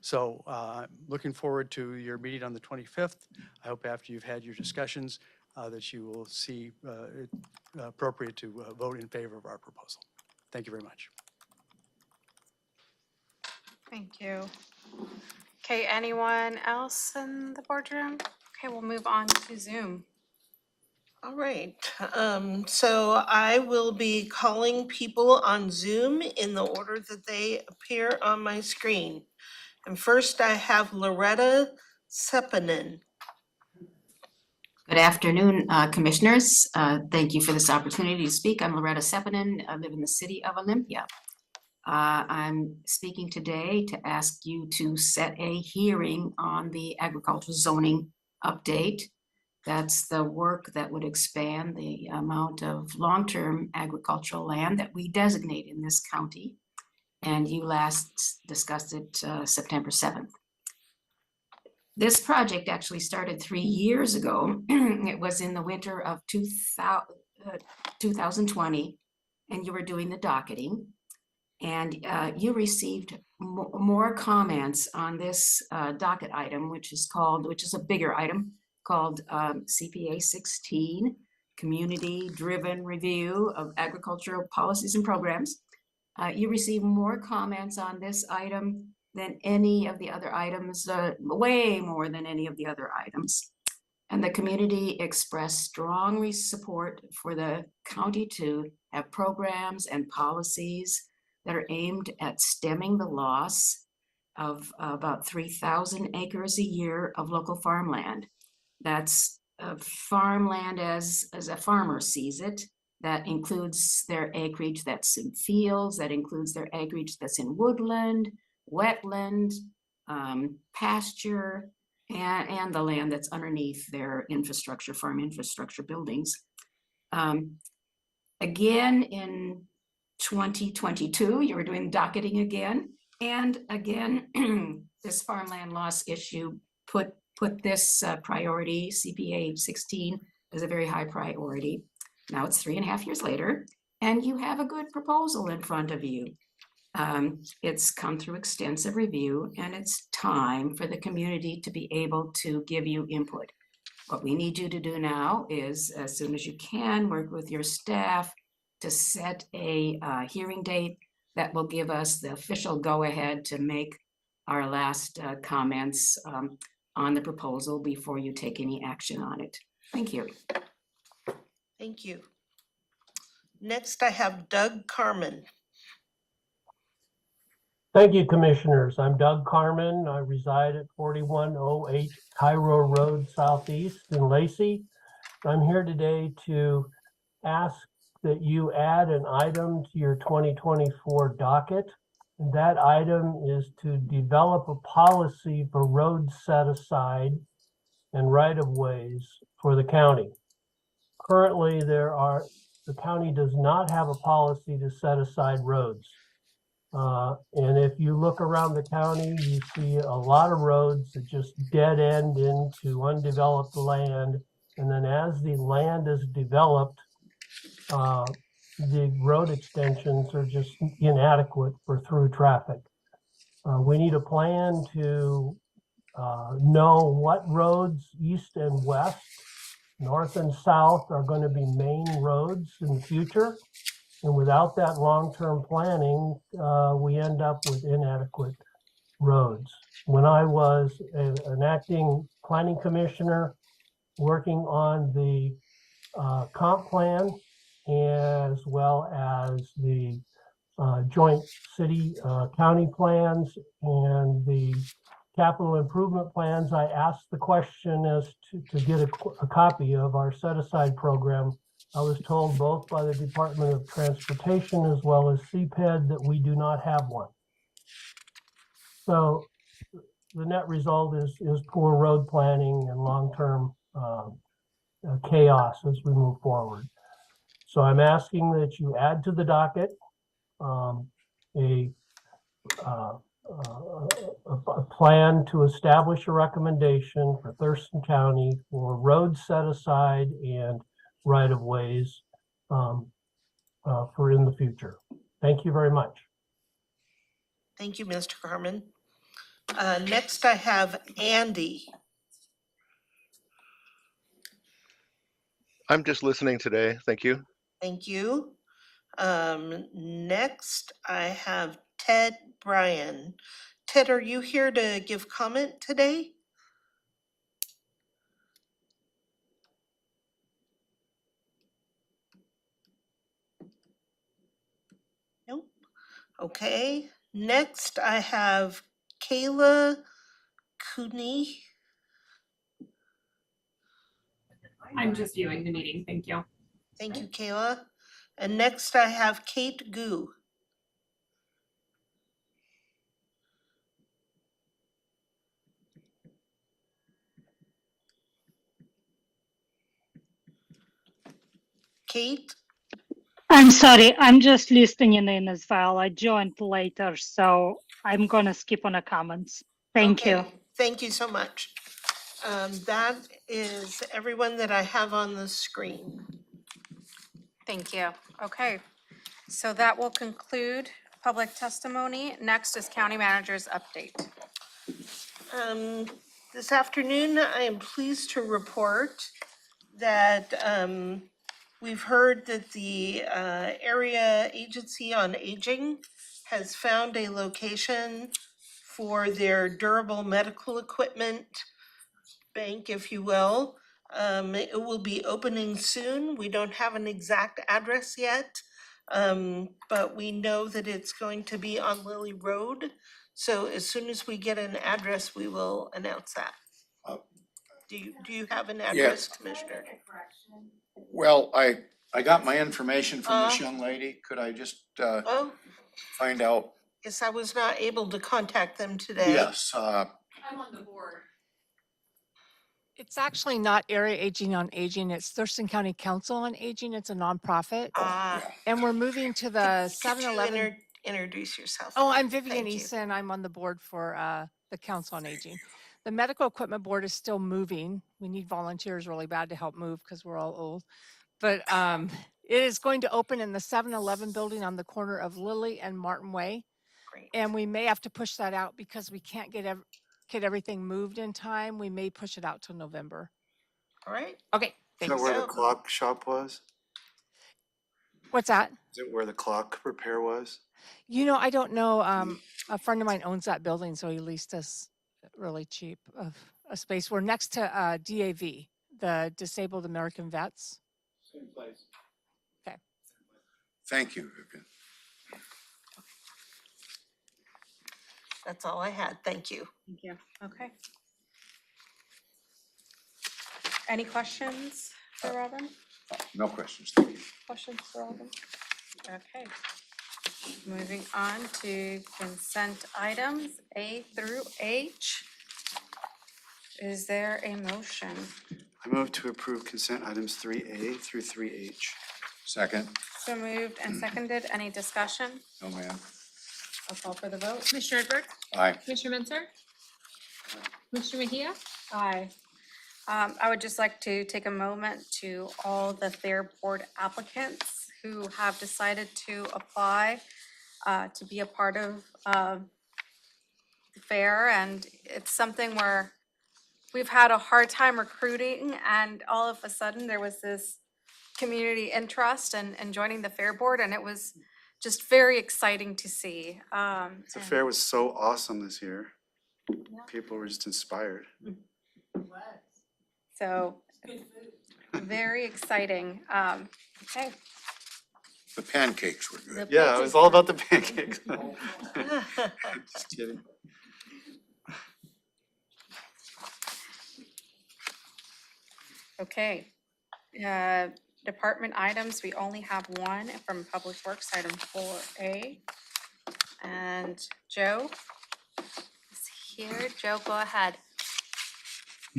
So looking forward to your meeting on the 25th. I hope after you've had your discussions that you will see it appropriate to vote in favor of our proposal. Thank you very much. Thank you. Okay, anyone else in the boardroom? Okay, we'll move on to Zoom. All right, so I will be calling people on Zoom in the order that they appear on my screen. And first I have Loretta Sepinen. Good afternoon, commissioners. Thank you for this opportunity to speak. I'm Loretta Sepinen. I live in the city of Olympia. I'm speaking today to ask you to set a hearing on the agricultural zoning update. That's the work that would expand the amount of long-term agricultural land that we designate in this county. And you last discussed it September 7th. This project actually started 3 years ago. It was in the winter of 2020, and you were doing the docketing. And you received more comments on this docket item, which is a bigger item, called CPA 16, Community Driven Review of Agricultural Policies and Programs. You received more comments on this item than any of the other items, way more than any of the other items. And the community expressed strong support for the county to have programs and policies that are aimed at stemming the loss of about 3,000 acres a year of local farmland. That's farmland as a farmer sees it. That includes their acreage that's in fields, that includes their acreage that's in woodland, wetland, pasture, and the land that's underneath their infrastructure, farm infrastructure buildings. Again, in 2022, you were doing docketing again. And again, this farmland loss issue put this priority, CPA 16, as a very high priority. Now it's 3.5 years later, and you have a good proposal in front of you. It's come through extensive review, and it's time for the community to be able to give you input. What we need you to do now is, as soon as you can, work with your staff to set a hearing date that will give us the official go-ahead to make our last comments on the proposal before you take any action on it. Thank you. Thank you. Next, I have Doug Carmen. Thank you, Commissioners. I'm Doug Carmen. I reside at 4108 Cairo Road Southeast in Lacey. I'm here today to ask that you add an item to your 2024 docket. And that item is to develop a policy for roads set aside and right-of-ways for the county. Currently, the county does not have a policy to set aside roads. And if you look around the county, you see a lot of roads that just dead end into undeveloped land. And then as the land is developed, the road extensions are just inadequate for through traffic. We need a plan to know what roads east and west, north and south are going to be main roads in the future. And without that long-term planning, we end up with inadequate roads. When I was an acting planning commissioner working on the comp plan, as well as the joint city county plans and the capital improvement plans, I asked the question as to get a copy of our set-aside program. I was told both by the Department of Transportation as well as CPED that we do not have one. So the net result is poor road planning and long-term chaos as we move forward. So I'm asking that you add to the docket a plan to establish a recommendation for Thurston County for roads set aside and right-of-ways for in the future. Thank you very much. Thank you, Mr. Carmen. Next, I have Andy. I'm just listening today. Thank you. Thank you. Next, I have Ted Bryan. Ted, are you here to give comment today? Nope. Okay. Next, I have Kayla Cooney. I'm just viewing the meeting, thank you. Thank you, Kayla. And next, I have Kate Gu. Kate? I'm sorry, I'm just listening in as well. I joined later, so I'm gonna skip on the comments. Thank you. Thank you so much. That is everyone that I have on the screen. Thank you. Okay, so that will conclude public testimony. Next is county manager's update. This afternoon, I am pleased to report that we've heard that the Area Agency on Aging has found a location for their durable medical equipment bank, if you will. It will be opening soon. We don't have an exact address yet, but we know that it's going to be on Lily Road. So as soon as we get an address, we will announce that. Do you have an address, Commissioner? Well, I got my information from this Uh, young lady. Could I just Oh, find out? guess I was not able to contact them today. Yes, I'm on the board. It's actually not Area Aging on Aging, it's Thurston County Council on Aging, it's a nonprofit. And we're moving to the Could you 7-Eleven. introduce yourself? Oh, please? I'm Vivian Thank you. Eason, I'm on the board for the Council on Aging. The Medical Equipment Board is still moving. We need volunteers really bad to help move because we're all old. But it is going to open in the 7-Eleven building on the corner of Lilly and Martin Way. Great. And we may have to push that out because we can't get everything moved in time. We may push it out till November. All right. Okay, Is thanks. that where the clock shop was? What's that? Is it where the clock repair was? You know, I don't know. A friend of mine owns that building, so he leased us really cheap a space. We're next to DAV, the Disabled American Vets. Same place. Okay. thank you, Vivian. That's all I had. Thank you. Thank you. Okay. Any questions for Robin? No questions. Thank you. Questions for Robin? Okay. Moving on to consent items A through H. Is there a motion? I move to approve consent items 3A through 3H. Second. So moved and seconded. Any discussion? No, ma'am. I'll call for the vote. Commissioner Edwards? Aye. Commissioner Mensah? Commissioner Mejia? Aye. I would just like to take a moment to all the Fair Board applicants who have decided to apply to be a part of the fair. And it's something where we've had a hard time recruiting, and all of a sudden there was this community interest in joining the Fair Board, and it was just very exciting to see. The fair was so awesome this year. People were just inspired. So, very exciting. Okay. The pancakes were good. Yeah, it was all about the pancakes. Just kidding. Okay. Department items, we only have one from Public Works, item 4A. And Joe is here. Joe, go ahead.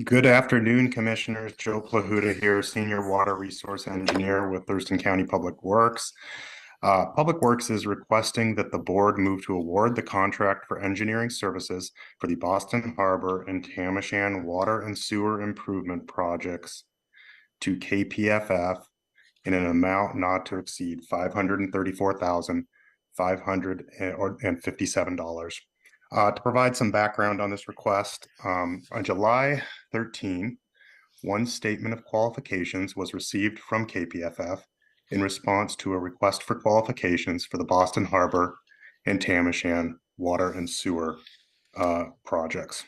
Good afternoon, Commissioners. Joe Plahuta here, Senior Water Resource Engineer with Thurston County Public Works. Public Works is requesting that the board move to award the contract for engineering services for the Boston Harbor and Tamashan water and sewer improvement projects to KPFF in an amount not to exceed $534,557. To provide some background on this request, on July 13, one statement of qualifications was received from KPFF in response to a request for qualifications for the Boston Harbor and Tamashan water and sewer projects.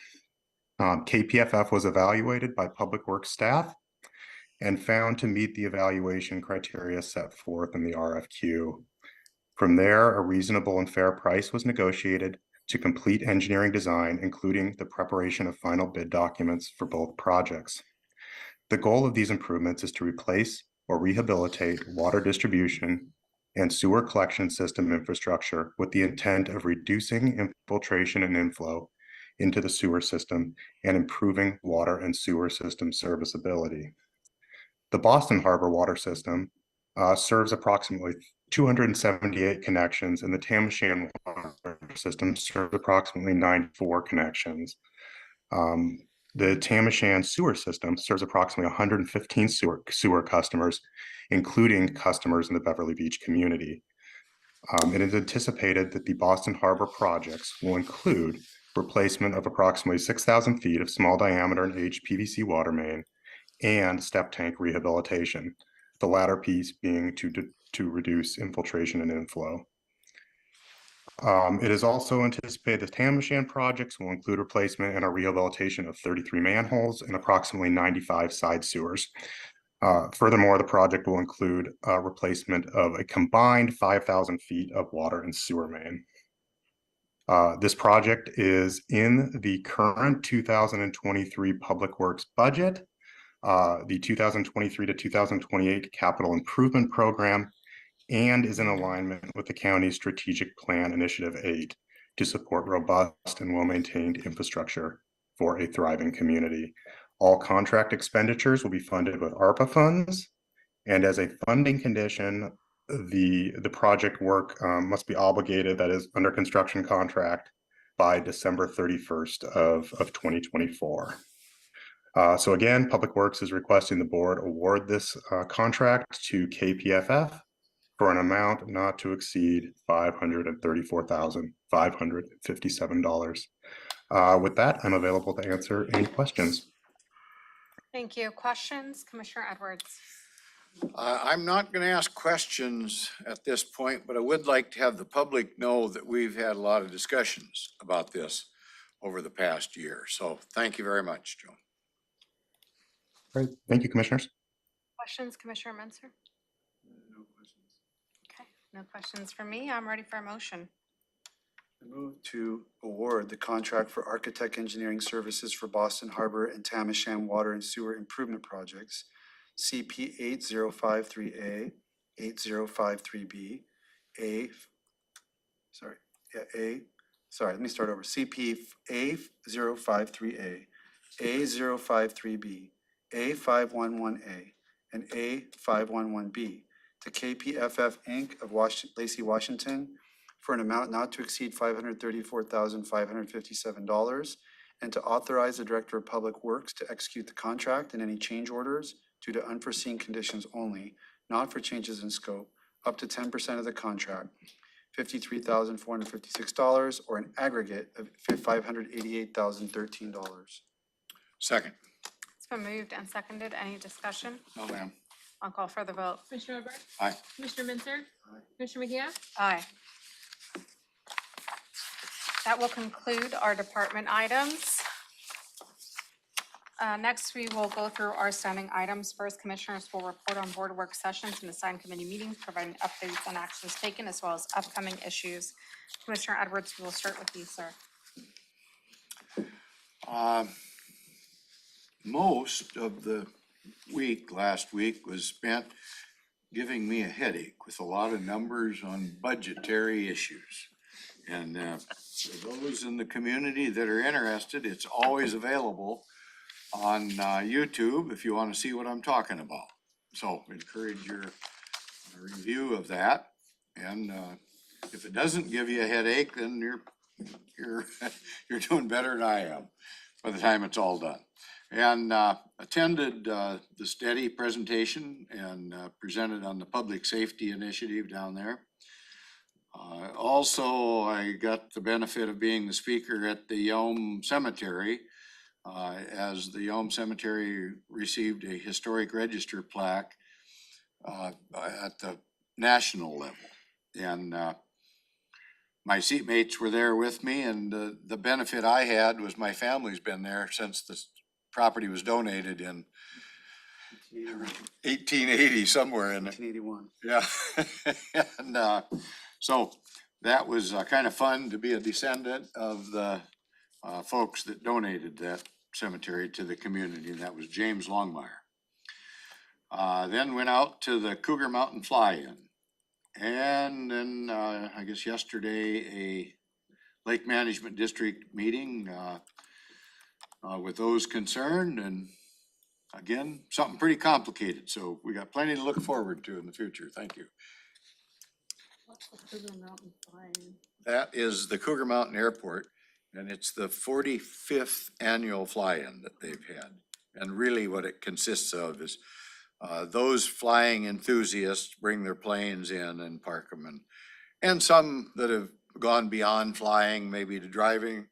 KPFF was evaluated by Public Works staff and found to meet the evaluation criteria set forth in the RFQ. From there, a reasonable and fair price was negotiated to complete engineering design, including the preparation of final bid documents for both projects. The goal of these improvements is to replace or rehabilitate water distribution and sewer collection system infrastructure with the intent of reducing infiltration and inflow into the sewer system and improving water and sewer system serviceability. The Boston Harbor water system serves approximately 278 connections, and the Tamashan water system serves approximately 94 connections. The Tamashan sewer system serves approximately 115 sewer customers, including customers in the Beverly Beach community. It is anticipated that the Boston Harbor projects will include replacement of approximately 6,000 feet of small diameter and aged PVC water main and step tank rehabilitation, the latter piece being to reduce infiltration and inflow. It is also anticipated the Tamashan projects will include replacement and a rehabilitation of 33 manholes and approximately 95 side sewers. Furthermore, the project will include replacement of a combined 5,000 feet of water and sewer main. This project is in the current 2023 Public Works budget, the 2023 to 2028 Capital Improvement Program, and is in alignment with the county's Strategic Plan Initiative 8 to support robust and well-maintained infrastructure for a thriving community. All contract expenditures will be funded with ARPA funds, and as a funding condition, the project work must be obligated, that is under construction contract, by December 31st of 2024. So again, Public Works is requesting the board award this contract to KPFF for an amount not to exceed $534,557. With that, I'm available to answer any questions. Thank you. Questions? Commissioner Edwards. I'm not going to ask questions at this point, but I would like to have the public know that we've had a lot of discussions about this over the past year. So thank you very much, Joe. Great. Thank you, commissioners. Questions, Commissioner Menzer? No questions. Okay, no questions from me. I'm ready for a motion. I move to award the contract for architect engineering services for Boston Harbor and Tamasham Water and Sewer Improvement Projects, CP 8053A, 8053B, let me start over. CP A053A, A053B, A511A, and A511B to KPFF Inc. of Lacey, Washington, for an amount not to exceed $534,557, and to authorize the Director of Public Works to execute the contract and any change orders due to unforeseen conditions only, not for changes in scope, up to 10% of the contract, $53,456, or an aggregate of $588,013. Second. It's been moved and seconded. Any discussion? No, ma'am. I'll call for the vote. Commissioner Edwards? Aye. Commissioner Menzer? Commissioner Mejia? Aye. That will conclude our department items. Next, we will go through our standing items. First, commissioners will report on board work sessions and assigned committee meetings, providing updates on actions taken as well as upcoming issues. Commissioner Edwards, we will start with you, sir. Most of the last week was spent giving me a headache with a lot of numbers on budgetary issues. And for those in the community that are interested, it's always available on YouTube if you want to see what I'm talking about. So encourage your review of that. And if it doesn't give you a headache, then you're doing better than I am by the time it's all done. And attended the steady presentation and presented on the public safety initiative down there. Also, I got the benefit of being the speaker at the Yelm Cemetery, as the Yelm Cemetery received a historic register plaque at the national level. And my seatmates were there with me, and the benefit I had was my family's been there since the property was donated in 1880, somewhere in 1881. Yeah. And so that was kind of fun to be a descendant of the folks that donated that cemetery to the community, and that was James Longmire. Then went out to the Cougar Mountain Fly-In. And then I guess yesterday, a Lake Management District meeting with those concerned, and again, something pretty complicated. So we got plenty to look forward to in the future. Thank you. What's the Cougar Mountain Fly-In? That is the Cougar Mountain Airport, and it's the 45th annual fly-in that they've had. And really what it consists of is those flying enthusiasts bring their planes in and park them, and some that have gone beyond flying, maybe to driving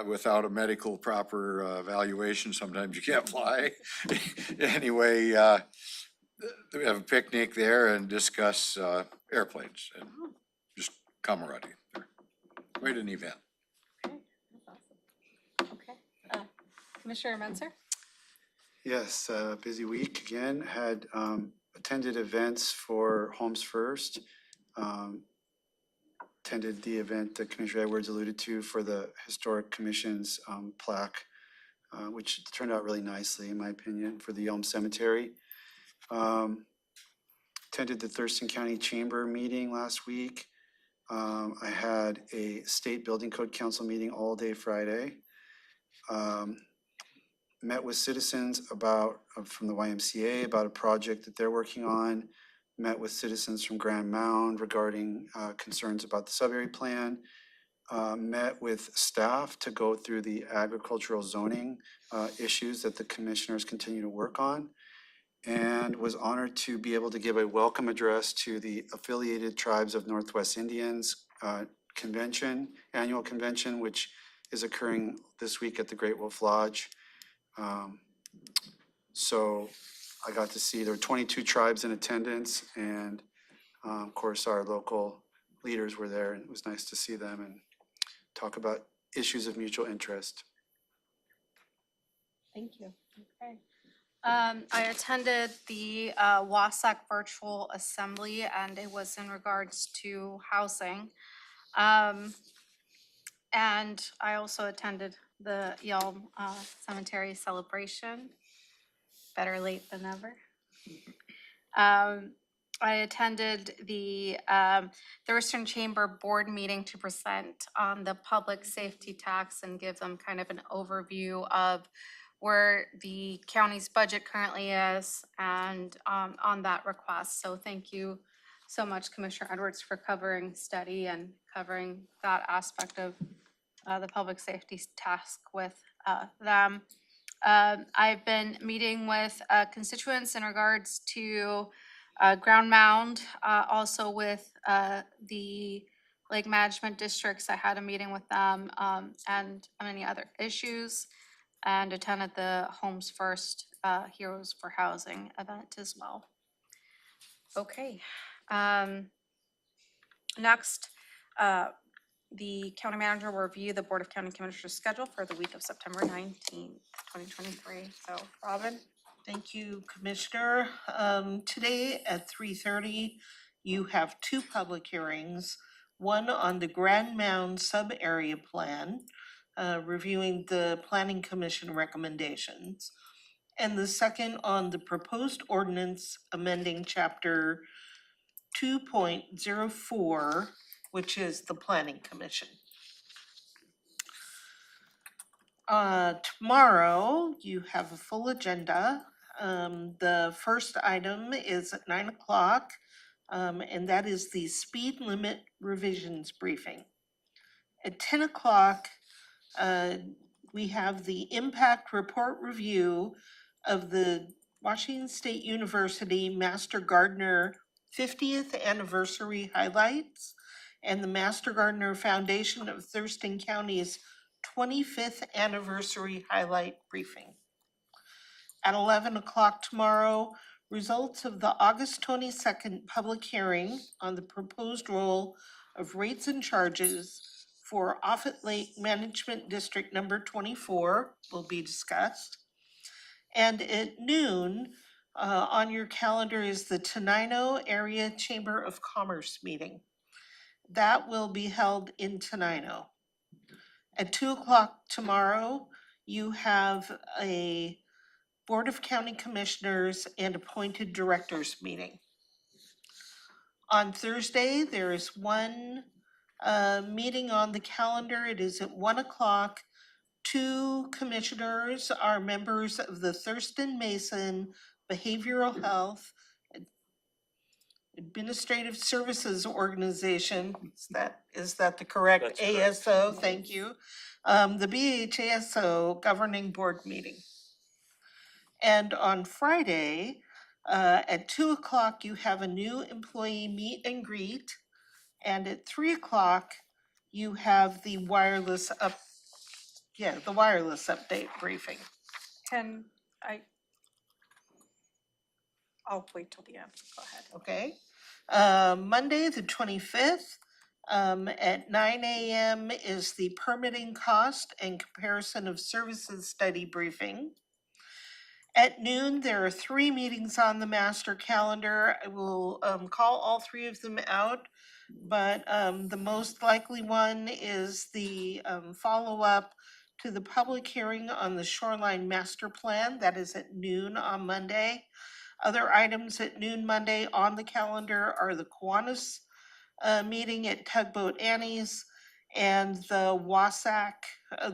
without a medical proper evaluation. Sometimes you can't fly. Anyway, we have a picnic there and discuss airplanes and just camaraderie. Quite an event. Okay, that's awesome. Okay, Commissioner Menzer? Yes, busy week again. Had attended events for Homes First. attended the event that Commissioner Edwards alluded to for the Historic Commission's plaque, which turned out really nicely, in my opinion, for the Elm Cemetery. Attended the Thurston County Chamber meeting last week. I had a State Building Code Council meeting all day Friday. Met with citizens from the YMCA about a project that they're working on. Met with citizens from Grand Mound regarding concerns about the sub-area plan. Met with staff to go through the agricultural zoning issues that the commissioners continue to work on. And was honored to be able to give a welcome address to the Affiliated Tribes of Northwest Indians annual convention, which is occurring this week at the Great Wolf Lodge. So I got to see there were 22 tribes in attendance, and of course our local leaders were there, and it was nice to see them and talk about issues of mutual interest. Thank you. Okay. I attended the WASAC virtual assembly, and it was in regards to housing. And I also attended the Yelm Cemetery celebration. Better late than never. I attended the Thurston Chamber Board meeting to present on the public safety tax and give them kind of an overview of where the county's budget currently is and on that request. So thank you so much, Commissioner Edwards, for covering study and covering that aspect of the public safety task with them. I've been meeting with constituents in regards to ground mound, also with the lake management districts. I had a meeting with them and many other issues, and attended the Homes First Heroes for Housing event as well. Okay. Next, the county manager will review the Board of County Commissioners schedule for the week of September 19th, 2023. So, Robin. Thank you, Commissioner. Today at 3:30, you have two public hearings. One on the Grand Mound Sub-Area Plan, reviewing the Planning Commission recommendations. And the second on the proposed ordinance amending Chapter 2.04, which is the Planning Commission. Tomorrow, you have a full agenda. The first item is at 9 o'clock, and that is the speed limit revisions briefing. At 10 o'clock, we have the impact report review of the Washington State University Master Gardener 50th anniversary highlights and the Master Gardener Foundation of Thurston County's 25th anniversary highlight briefing. At 11 o'clock tomorrow, results of the August 22nd public hearing on the proposed role of rates and charges for Offutt Lake Management District number 24 will be discussed. And at noon, on your calendar is the Tenino Area Chamber of Commerce meeting. That will be held in Tenino. At 2 o'clock tomorrow, you have a Board of County Commissioners and appointed directors meeting. On Thursday, there is one meeting on the calendar. It is at 1 o'clock. Two commissioners are members of the Thurston Mason Behavioral Health Administrative Services Organization. Is that the correct ASO? Thank you. The BHASO Governing Board meeting. And on Friday, at 2 o'clock, you have a new employee meet and greet. And at 3 o'clock, you have the wireless update briefing. I'll wait till the end. Go ahead. Okay. Monday, the 25th, at 9 a.m. is the permitting cost and comparison of services study briefing. At noon, there are 3 meetings on the master calendar. I will call all 3 of them out. but the most likely one is the follow-up to the public hearing on the Shoreline Master Plan. That is at noon on Monday. Other items at noon Monday on the calendar are the Kiwanis meeting at Tugboat Annie's and the WASAC,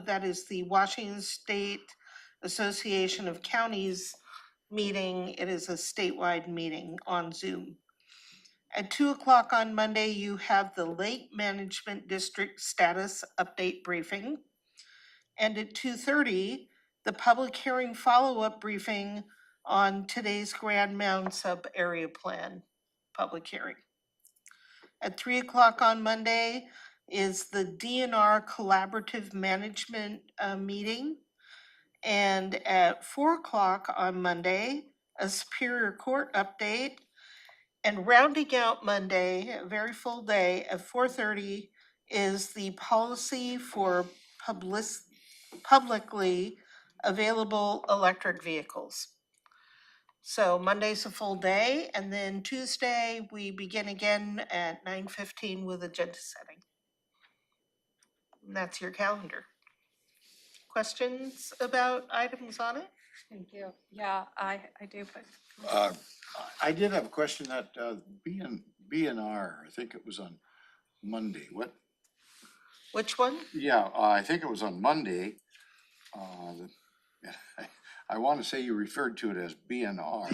that is the Washington State Association of Counties meeting. It is a statewide meeting on Zoom. At 2 o'clock on Monday, you have the Lake Management District Status Update Briefing. And at 2:30, the public hearing follow-up briefing on today's Grand Mound Sub-Area Plan public hearing. At 3 o'clock on Monday is the DNR Collaborative Management meeting. And at 4 o'clock on Monday, a Superior Court update. And rounding out Monday, a very full day, at 4:30 is the policy for publicly available electric vehicles. So Monday's a full day, and then Tuesday, we begin again at 9:15 with agenda setting. And that's your calendar. Questions about items on it? Thank you. Yeah, I do, but I did have a question that, BNR, I think it was on Monday, what? Which one? Yeah, I think it was on Monday. I want to say you referred to it as BNR.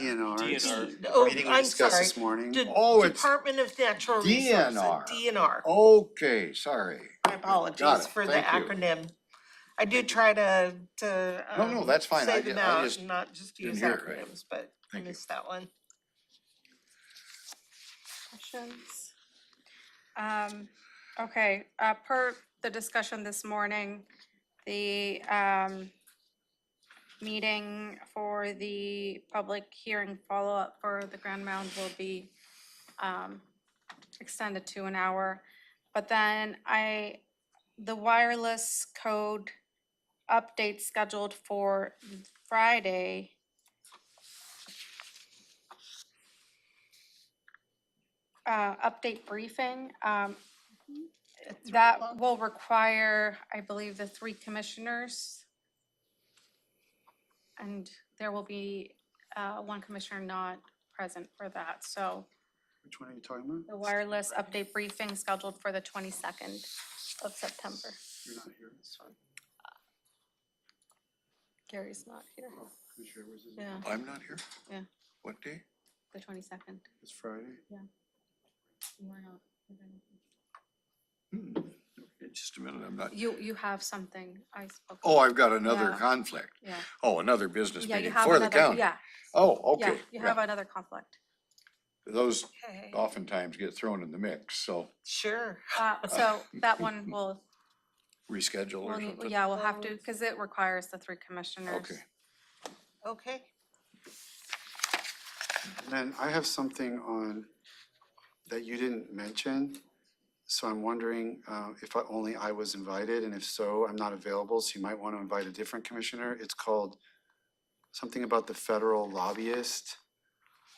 Oh, Meeting we I'm discussed sorry. this morning. It's Department of Natural Resources, DNR. DNR. Okay, sorry. My apologies Got it. for the Thank you. acronym. I do try to No, that's fine. say I them ju- I out just and not just didn't use hear it right. acronyms, but I Thank you. missed that one. questions? Okay, per the discussion this morning, the meeting for the public hearing follow-up for the Grand Mound will be extended to an hour. But then the wireless code update scheduled for Friday. Update briefing, that will require, I believe, the 3 commissioners. And there will be 1 commissioner not present for that, so Which one are you talking about? the wireless update briefing scheduled for the 22nd of September. You're not here. This one. Gary's not here. Oh, Commissioner Edwards is. Yeah, I'm not here? Yeah. What day? the 22nd. It's Friday. You are not. Okay, just a minute, I'm not. You have something, I spoke. Oh, I've got another Yeah. conflict. Yeah. Oh, another business Yeah, you meeting have for the another, county. yeah, Oh, yeah, okay. you have another conflict. Those Okay. oftentimes get thrown in the mix, so Sure. So that one will, reschedule or something. yeah, we'll have to, because it requires the 3 commissioners. Okay. Okay. And then I have something on that you didn't mention. So I'm wondering if only I was invited, and if so, I'm not available, so you might want to invite a different commissioner. It's called something about the federal lobbyist,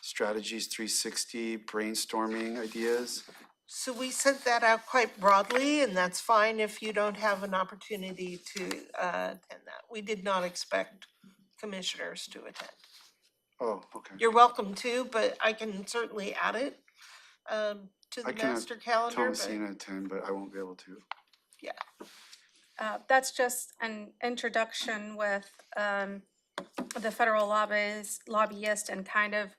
strategies 360, brainstorming ideas. So we sent that out quite broadly, and that's fine if you don't have an opportunity to attend that. We did not expect commissioners to attend. Oh, okay. You're welcome to, but I can certainly add it to I the can master calendar. but- Thomasina attend, but I won't be able to. That's just an introduction with the federal lobbyist and kind of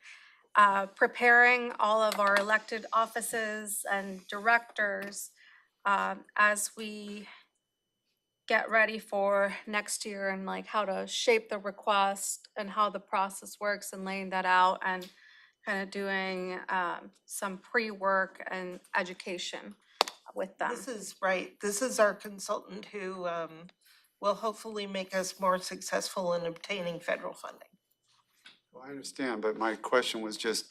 preparing all of our elected offices and directors as we get ready for next year, and like how to shape the request and how the process works, and laying that out, and kind of doing some pre-work and education with them. This is right. This is our consultant who will hopefully make us more successful in obtaining federal funding. Well, I understand, but my question was just,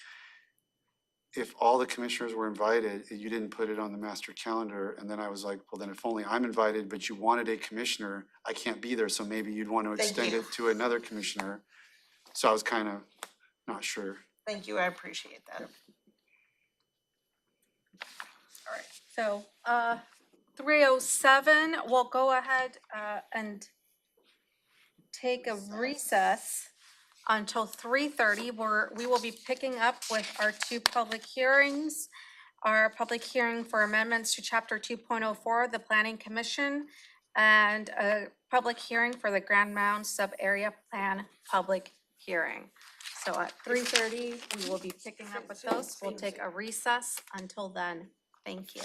if all the commissioners were invited, you didn't put it on the master calendar, and then I was like, well, then if only I'm invited, but you wanted a commissioner, I can't be there, so maybe you'd want to Thank extend you. it to another commissioner. So I was kind of not sure. Thank you. I appreciate that. Yep. All right. So, 3:07, we'll go ahead and take a recess until 3:30, where we will be picking up with our two public hearings. Our public hearing for amendments to Chapter 2.04, the Planning Commission, and a public hearing for the Grand Mound Sub-Area Plan public hearing. So at 3:30, we will be picking up with those. We'll take a recess until then. Thank you.